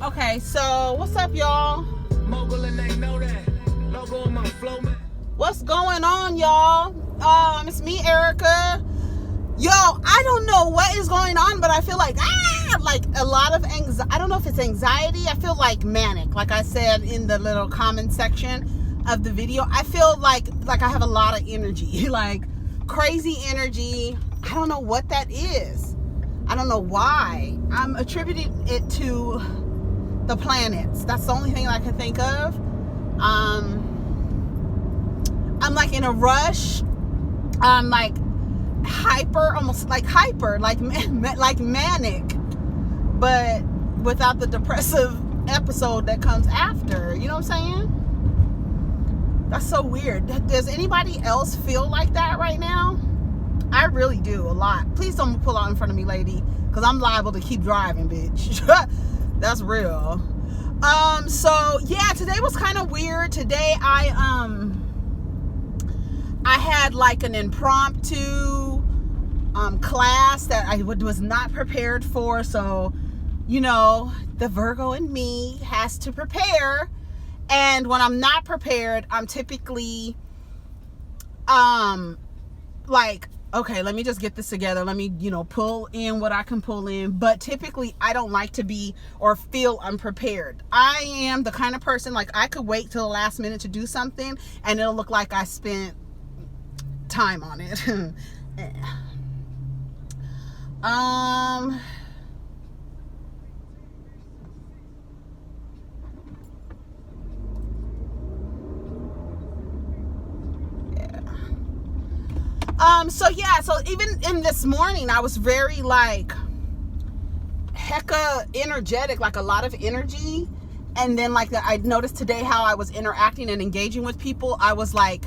Okay, so what's up, y'all? Mogul and they know that. Logo on my flow, man. What's going on, y'all? It's me, Erica. Yo, I don't know what is going on, but I feel like a lot of anxiety. I don't know if it's anxiety. I feel like manic. Like I said in the little comment section of the video, I feel like I have a lot of energy, like crazy energy. I don't know what that is. I don't know why. I'm attributing it to the planets. That's the only thing I can think of. I'm like in a rush. I'm like hyper, almost like hyper, like manic, but without the depressive episode that comes after. You know what I'm saying? That's so weird. Does anybody else feel like that right now? I really do, a lot. Please don't pull out in front of me, lady, because I'm liable to keep driving, bitch. That's real. So yeah, today was kind of weird. Today I had like an impromptu class that I was not prepared for. So, you know, the Virgo in me has to prepare. And when I'm not prepared, I'm typically like, okay, let me just get this together. Let me, pull in what I can pull in. But typically, I don't like to be or feel unprepared. I am the kind of person, like, I could wait till the last minute to do something, and it'll look like I spent time on it. So even in this morning, I was very like hecka energetic, like a lot of energy. And then like I noticed today how I was interacting and engaging with people. I was like,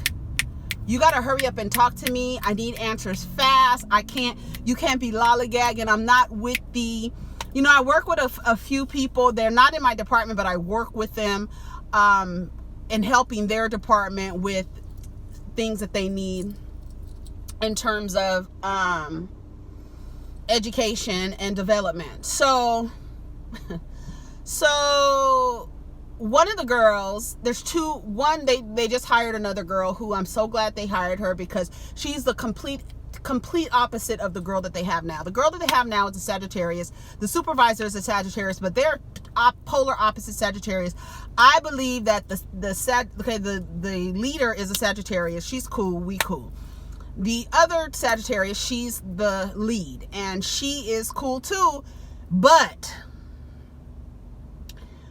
you got to hurry up and talk to me. I need answers fast. You can't be lollygagging. I'm not with the, I work with a few people. They're not in my department, but I work with them in helping their department with things that they need in terms of education and development. So one of the girls, there's two. One, they just hired another girl who I'm so glad they hired her, because she's the complete opposite of the girl that they have now. The girl that they have now is a Sagittarius. The supervisor is a Sagittarius, but they're polar opposite Sagittarius. I believe that the leader is a Sagittarius. She's cool. We cool. The other Sagittarius, she's the lead, and she is cool too, but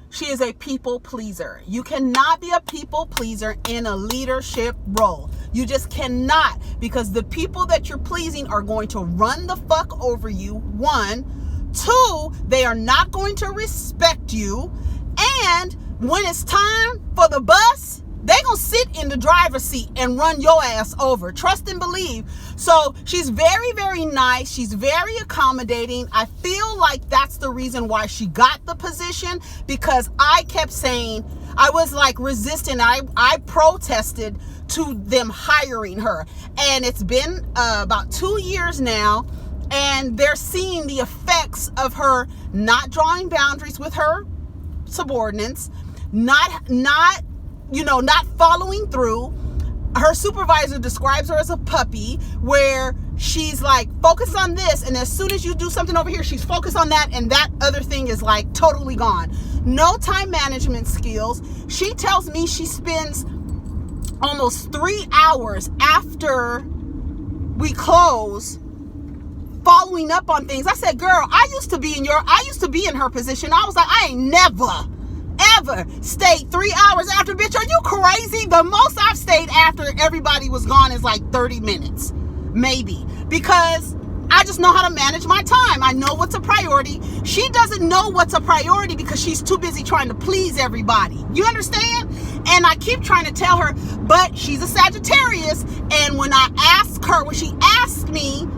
she is a people pleaser. You cannot be a people pleaser in a leadership role. You just cannot, because the people that you're pleasing are going to run the fuck over you, one. Two, they are not going to respect you. And when it's time for the bus, they're going to sit in the driver's seat and run your ass over. Trust and believe. So she's very, very nice. She's very accommodating. I feel like that's the reason why she got the position, because I kept saying, I was like resisting. I protested to them hiring her. And it's been about 2 years now. And they're seeing the effects of her not drawing boundaries with her subordinates, not following through. Her supervisor describes her as a puppy, where she's like, focus on this, and as soon as you do something over here, she's focused on that, and that other thing is like totally gone. No time management skills. She tells me she spends almost 3 hours after we close following up on things. I said, girl, I used to be in her position. I was like, I ain't ever stayed 3 hours after. Bitch, are you crazy? The most I've stayed after everybody was gone is like 30 minutes, maybe, because I just know how to manage my time. I know what's a priority. She doesn't know what's a priority because she's too busy trying to please everybody. You understand? And I keep trying to tell her, but she's a Sagittarius. And when she asked me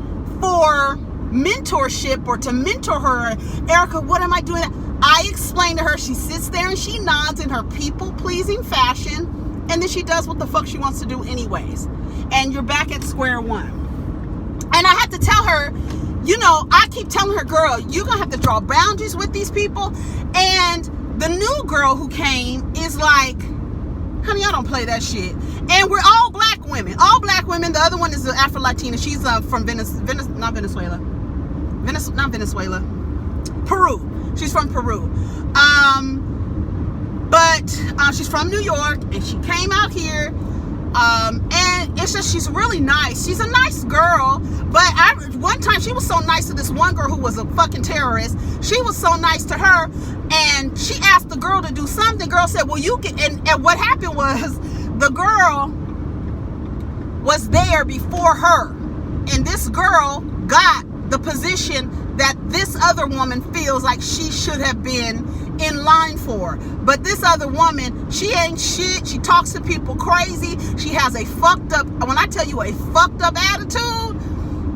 for mentorship or to mentor her, Erica, what am I doing? I explained to her. She sits there and she nods in her people-pleasing fashion, and then she does what the fuck she wants to do anyways. And you're back at square one. And I had to tell her, I keep telling her, girl, you're going to have to draw boundaries with these people. And The new girl who came is like, honey, I don't play that shit. And we're all black women. All black women. The other one is the Afro-Latina. She's from Peru. She's from Peru. But she's from New York, and she came out here. And it's just, she's really nice. She's a nice girl. But one time she was so nice to this one girl who was a fucking terrorist. She was so nice to her, and she asked the girl to do something. Girl said, well, you can, and what happened was the girl was there before her, and this girl got the position that this other woman feels like she should have been in line for. But this other woman, she ain't shit. She talks to people crazy. She has a fucked up, when I tell you, a fucked up attitude.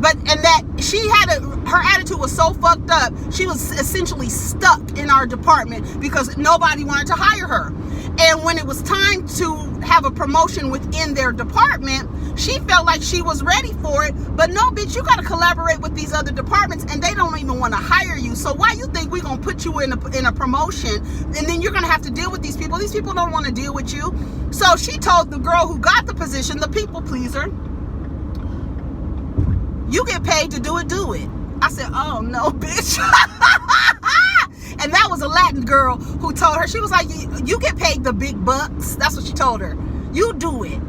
And that she had her attitude was so fucked up, she was essentially stuck in our department because nobody wanted to hire her. And when it was time to have a promotion within their department, she felt like she was ready for it. But no, bitch, you got to collaborate with these other departments, and they don't even want to hire you. So why you think we're going to put you in a promotion, and then you're going to have to deal with these people? These people don't want to deal with you. So she told the girl who got the position, the people pleaser, you get paid to do it. I said, oh no, bitch. And that was a Latin girl who told her, she was like, you get paid the big bucks. That's what she told her. You do it.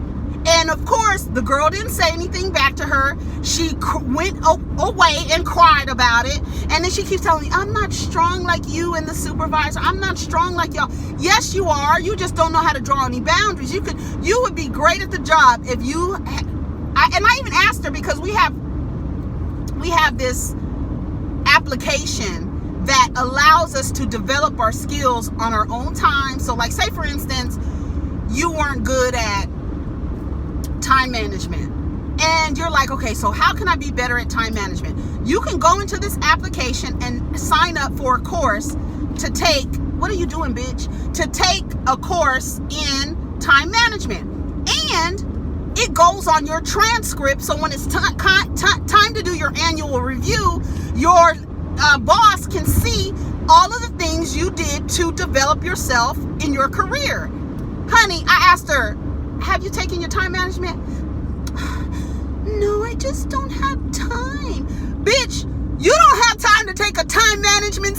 And of course, the girl didn't say anything back to her. She went away and cried about it. And then she keeps telling me, I'm not strong like you and the supervisor. I'm not strong like y'all. Yes, you are. You just don't know how to draw any boundaries. You would be great at the job if you, and I even asked her, because we have this application that allows us to develop our skills on our own time. So like, say for instance, you weren't good at time management, and you're like, okay, so how can I be better at time management? You can go into this application and sign up for a course to take, what are you doing, bitch? To take a course in time management. And it goes on your transcript, so when it's time to do your annual review, your boss can see all of the things you did to develop yourself in your career. Honey, I asked her, have you taken your time management? No, I just don't have time. Bitch, you don't have time to take a time management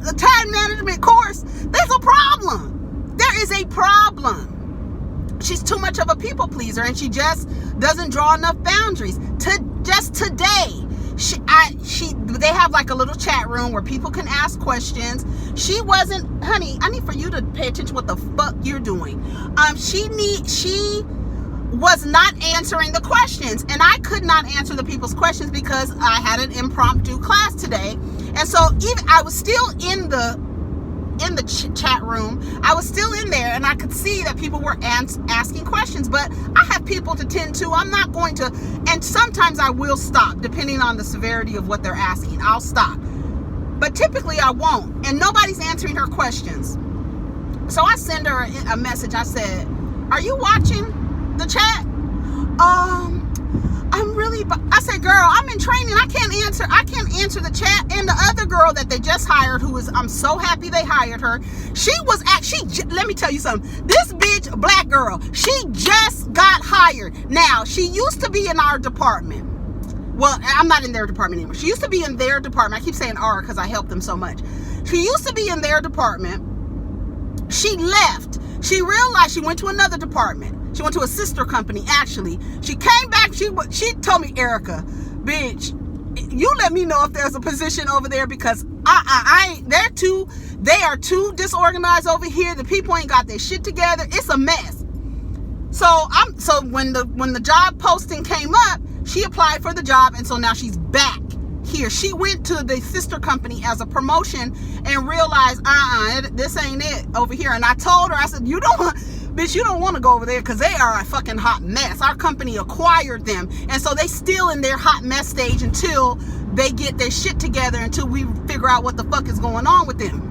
a time management course. There's a problem. There is a problem. She's too much of a people pleaser, and she just doesn't draw enough boundaries. Just today, they have like a little chat room where people can ask questions. She wasn't, honey, I need for you to pay attention to what the fuck you're doing. She was not answering the questions, and I could not answer the people's questions because I had an impromptu class today. And so even I was still in the chat room. I was still in there, and I could see that people were asking questions, but I have people to tend to. I'm not going to, and sometimes I will stop depending on the severity of what they're asking. I'll stop, but typically I won't, and nobody's answering her questions. So I send her a message. I said, are you watching the chat? I said, girl, I'm in training. I can't answer the chat. And the other girl that they just hired, I'm so happy they hired her. Let me tell you something. This bitch, black girl, she just got hired. Now, she used to be in our department. Well, I'm not in their department anymore. She used to be in their department. I keep saying our because I helped them so much. She used to be in their department. She left. She realized she went to another department. She went to a sister company, actually. She came back. She told me, Erica, bitch, you let me know if there's a position over there, because they are too disorganized over here. The people ain't got their shit together. It's a mess. So when the job posting came up, she applied for the job, and so now she's back here. She went to the sister company as a promotion and realized, this ain't it over here. And I told her, I said, you don't want to go over there because they are a fucking hot mess. Our company acquired them, and so they still in their hot mess stage until they get their shit together, until we figure out what the fuck is going on with them.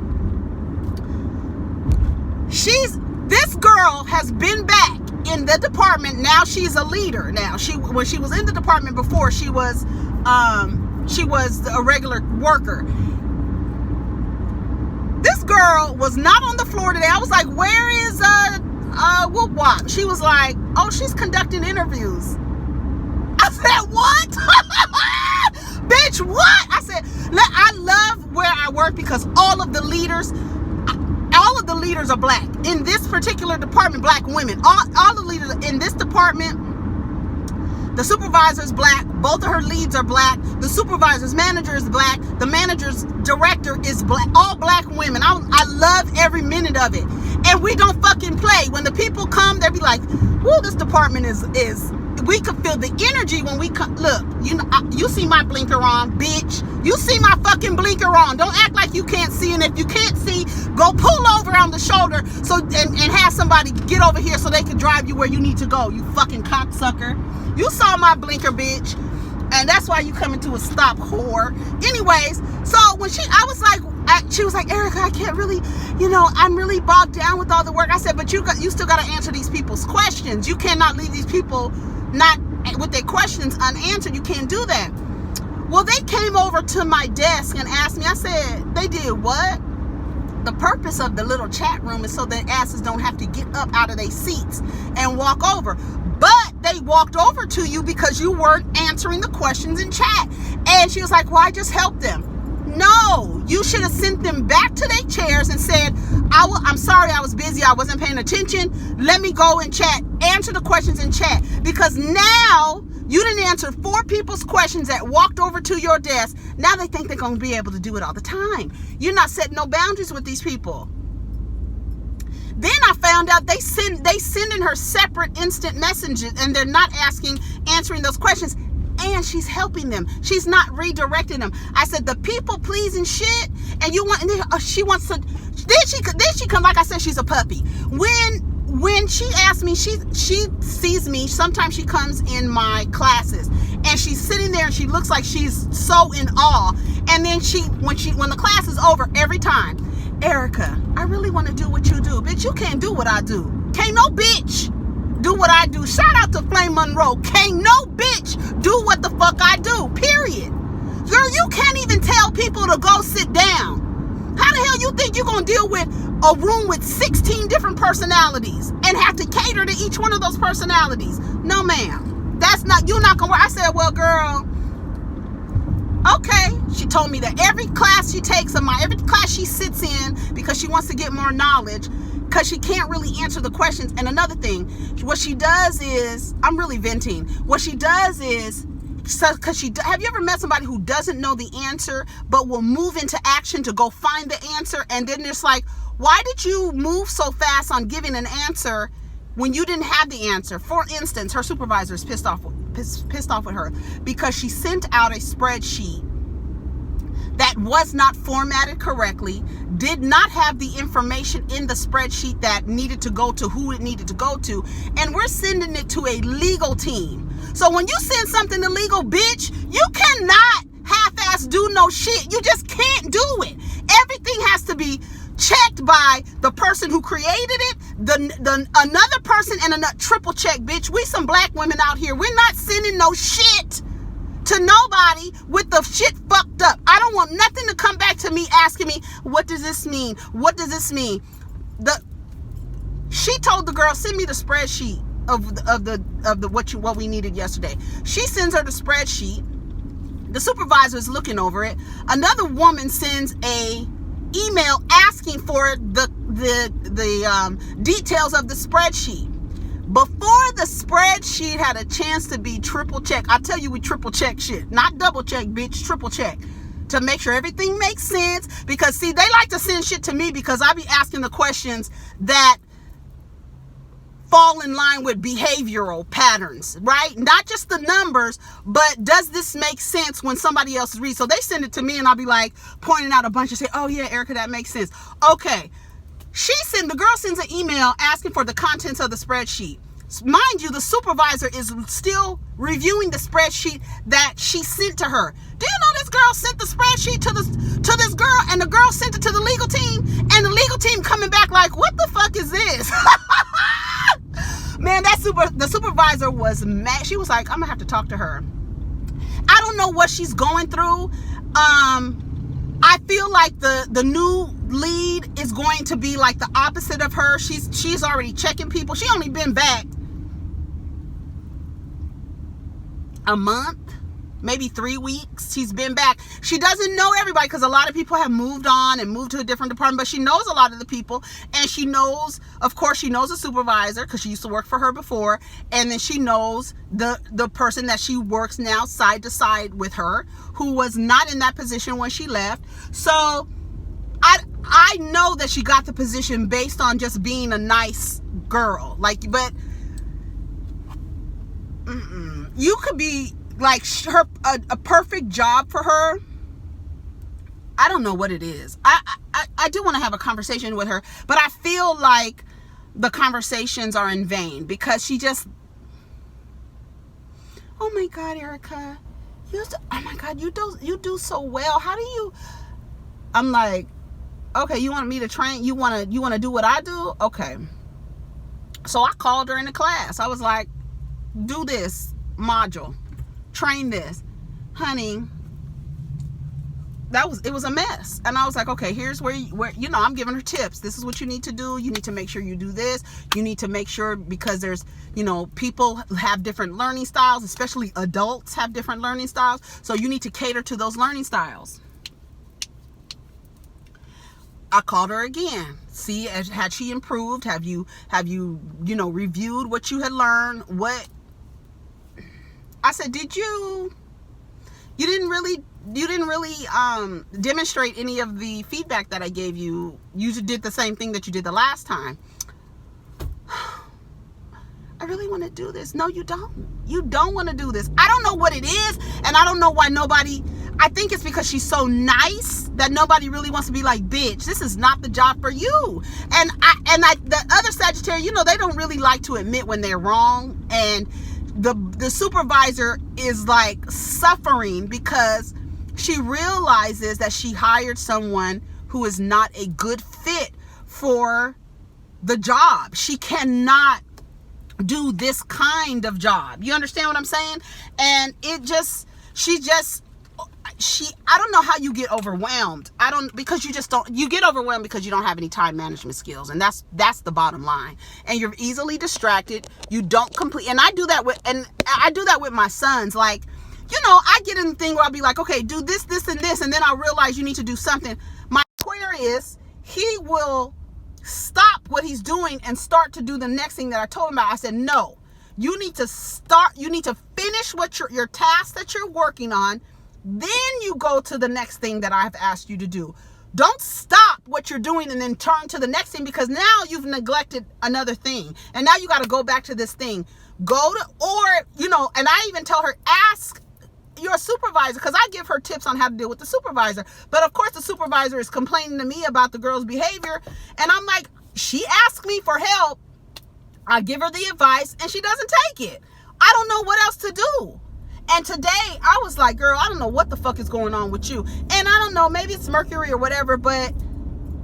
This girl has been back in the department. Now she's a leader. Now when she was in the department before, she was a regular worker. This girl was not on the floor today. I was like, where is Whoop Wop? She was like, oh, she's conducting interviews. I said, what? Bitch, what? I said, I love where I work because all of the leaders are black. In this particular department, black women. All the leaders in this department, the supervisor is black. Both of her leads are black. The supervisor's manager is black. The manager's director is black. All black women. I love every minute of it. And we don't fucking play. When the people come, they'll be like, whoa, this department is we can feel the energy when we come. Look, you see my blinker on, bitch. You see my fucking blinker on. Don't act like you can't see. And if you can't see, go pull over on the shoulder and have somebody get over here so they can drive you where you need to go. You fucking cocksucker. You saw my blinker, bitch. And that's why you coming to a stop, whore. Anyways, so when she was like, Erica, I can't really, I'm really bogged down with all the work. I said, but you still got to answer these people's questions. You cannot leave these people not with their questions unanswered. You can't do that. Well, they came over to my desk and asked me. I said, they did what? The purpose of the little chat room is so that asses don't have to get up out of their seats and walk over. But they walked over to you because you weren't answering the questions in chat. And she was like, well, I just helped them. No, you should have sent them back to their chairs and said, I'm sorry, I was busy. I wasn't paying attention. Let me go and chat. Answer the questions in chat. Because now you didn't answer 4 people's questions that walked over to your desk. Now they think they're going to be able to do it all the time. You're not setting no boundaries with these people. Then I found out they sending her separate instant messages and they're not answering those questions. And she's helping them. She's not redirecting them. I said, the people pleasing shit, and she wants to. Then she come, like I said, she's a puppy. When she asked me, she sees me. Sometimes she comes in my classes, and she's sitting there, and she looks like she's so in awe. And then when the class is over, every time, Erica, I really want to do what you do, bitch. You can't do what I do. Can't no bitch do what I do. Shout out to Flame Monroe. Can't no bitch do what the fuck I do, period. Girl, you can't even tell people to go sit down. How the hell you think you're going to deal with a room with 16 different personalities and have to cater to each one of those personalities? No, ma'am. You're not going to work. I said, well, girl, okay. She told me that every class she takes every class she sits in because she wants to get more knowledge, because she can't really answer the questions. And another thing, what she does is, I'm really venting. What she does is, have you ever met somebody who doesn't know the answer, but will move into action to go find the answer? And then it's like, why did you move so fast on giving an answer when you didn't have the answer? For instance, her supervisor is pissed off with her because she sent out a spreadsheet that was not formatted correctly, did not have the information in the spreadsheet that needed to go to who it needed to go to, and we're sending it to a legal team. So when you send something to legal, bitch, you cannot half-ass do no shit. You just can't do it. Everything has to be checked by the person who created it, another person, and a triple check, bitch. We some black women out here. We're not sending no shit to nobody with the shit fucked up. I don't want nothing to come back to me asking me, what does this mean? What does this mean? She told the girl, send me the spreadsheet of what we needed yesterday. She sends her the spreadsheet. The supervisor is looking over it. Another woman sends a email asking for the details of the spreadsheet. Before the spreadsheet had a chance to be triple checked, I tell you, we triple check shit. Not double check, bitch, triple check. To make sure everything makes sense. Because, see, they like to send shit to me because I be asking the questions that fall in line with behavioral patterns, right? Not just the numbers, but does this make sense when somebody else reads? So they send it to me and I'll be like pointing out a bunch and say, oh yeah, Erica, that makes sense. Okay. The girl sends an email asking for the contents of the spreadsheet. Mind you, the supervisor is still reviewing the spreadsheet that she sent to her. Do you know this girl sent the spreadsheet to this girl, and the girl sent it to the legal team, and the legal team coming back like, what the fuck is this? Man, the supervisor was mad. She was like, I'm gonna have to talk to her. I don't know what she's going through. I feel like the lead is going to be like the opposite of her. She's already checking people. She only been back a month, maybe 3 weeks. She's been back. She doesn't know everybody because a lot of people have moved on and moved to a different department, but she knows a lot of the people, and she knows, of course, she knows a supervisor because she used to work for her before, and then she knows the person that she works now side to side with her, who was not in that position when she left. So I know that she got the position based on just being a nice girl. Like, but you could be like a perfect job for her. I don't know what it is. I do want to have a conversation with her, but I feel like the conversations are in vain because she just, oh my God, Erica, oh my God, you do so well. How do you? I'm like, okay, you want me to train? You want to do what I do? Okay. So I called her in the class. I was like, do this module, train this, honey. It was a mess. And I was like, okay, here's where I'm giving her tips. This is what you need to do. You need to make sure you do this. You need to make sure, because there's, people have different learning styles, especially adults have different learning styles. So you need to cater to those learning styles. I called her again. See, had she improved? Have you reviewed what you had learned? What I said, you didn't really demonstrate any of the feedback that I gave you. You did the same thing that you did the last time. I really want to do this. No, you don't. You don't want to do this. I don't know what it is, and I don't know why nobody. I think it's because she's so nice that nobody really wants to be like, bitch, this is not the job for you. And the other Sagittarius, they don't really like to admit when they're wrong. And the supervisor is like suffering because she realizes that she hired someone who is not a good fit for the job. She cannot do this kind of job. You understand what I'm saying? And I don't know how you get overwhelmed. You get overwhelmed because you don't have any time management skills. And that's the bottom line. And you're easily distracted. You don't complete. And I do that with my sons. Like, I get in the thing where I'll be like, okay, do this, this, and this. And then I realize you need to do something. My Aquarius, he will stop what he's doing and start to do the next thing that I told him about. I said, no, you need to finish what your task that you're working on. Then you go to the next thing that I've asked you to do. Don't stop what you're doing and then turn to the next thing, because now you've neglected another thing. And now you got to go back to this thing. And I even tell her, ask your supervisor, because I give her tips on how to deal with the supervisor. But of course the supervisor is complaining to me about the girl's behavior. And I'm like, she asked me for help. I give her the advice and she doesn't take it. I don't know what else to do. And today I was like, girl, I don't know what the fuck is going on with you. And I don't know, maybe it's Mercury or whatever, but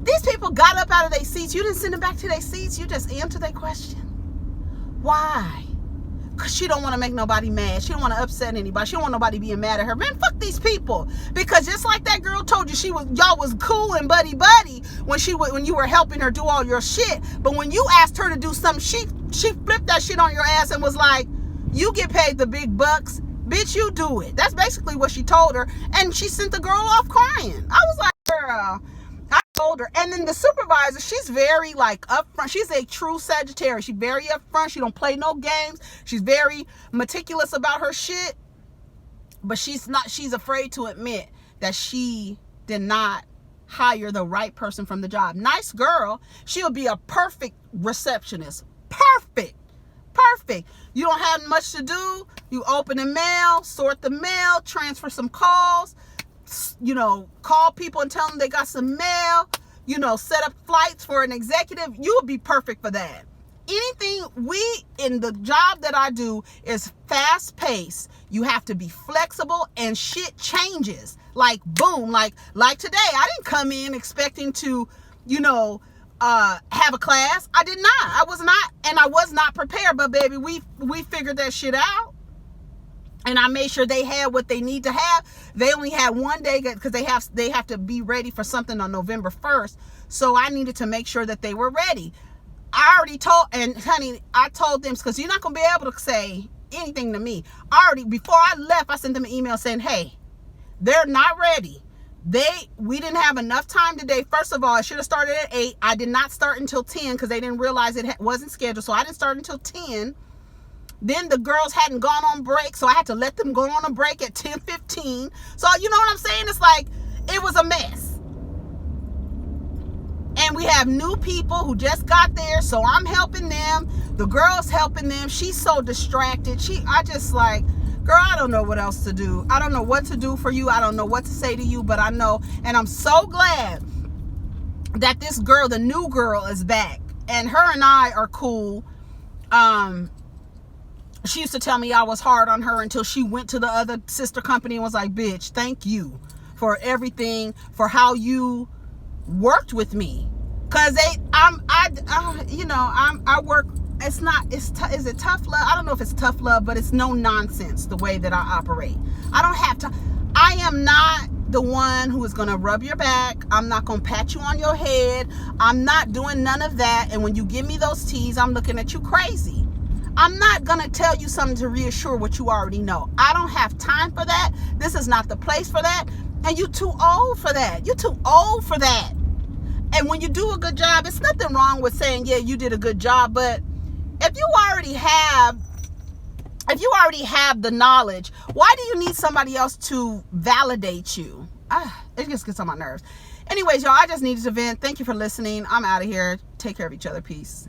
these people got up out of their seats. You didn't send them back to their seats. You just answered their question. Why? Because she don't want to make nobody mad. She don't want to upset anybody. She don't want nobody being mad at her. Man, fuck these people. Because just like that girl told you, y'all was cool and buddy when you were helping her do all your shit. But when you asked her to do something, she flipped that shit on your ass and was like, you get paid the big bucks. Bitch, you do it. That's basically what she told her. And she sent the girl off crying. I was like, girl, I told her. And then the supervisor, she's very like upfront. She's a true Sagittarius. She's very upfront. She don't play no games. She's very meticulous about her shit. But she's afraid to admit that she did not hire the right person from the job. Nice girl. She'll be a perfect receptionist. Perfect. You don't have much to do. You open the mail, sort the mail, transfer some calls, call people and tell them they got some mail, set up flights for an executive. You would be perfect for that. Anything in the job that I do is fast paced. You have to be flexible and shit changes. Like boom, like today, I didn't come in expecting to, have a class. I did not. I was not prepared, but baby, we figured that shit out. And I made sure they had what they need to have. They only had one day because they have to be ready for something on November 1st. So I needed to make sure that they were ready. I already told, and honey, I told them, because you're not going to be able to say anything to me. Before I left, I sent them an email saying, hey, they're not ready. We didn't have enough time today. First of all, I should have started at 8. I did not start until 10 because they didn't realize it wasn't scheduled. So I didn't start until 10. Then the girls hadn't gone on break, so I had to let them go on a break at 10:15. So you know what I'm saying? It's like, it was a mess. And we have new people who just got there, so I'm helping them. The girl's helping them. She's so distracted. I just like, girl, I don't know what else to do. I don't know what to do for you. I don't know what to say to you, but I know. And I'm so glad that this girl, the new girl, is back. And her and I are cool. She used to tell me I was hard on her until she went to the other sister company and was like, bitch, thank you for everything, for how you worked with me. Cause I work, is it tough love? I don't know if it's tough love, but it's no nonsense the way that I operate. I am not the one who is going to rub your back. I'm not going to pat you on your head. I'm not doing none of that. And when you give me those teas, I'm looking at you crazy. I'm not going to tell you something to reassure what you already know. I don't have time for that. This is not the place for that. And you're too old for that. You're too old for that. And when you do a good job, it's nothing wrong with saying, yeah, you did a good job. But if you already have the knowledge, why do you need somebody else to validate you? It just gets on my nerves. Anyways, y'all, I just needed to vent. Thank you for listening. I'm out of here. Take care of each other. Peace.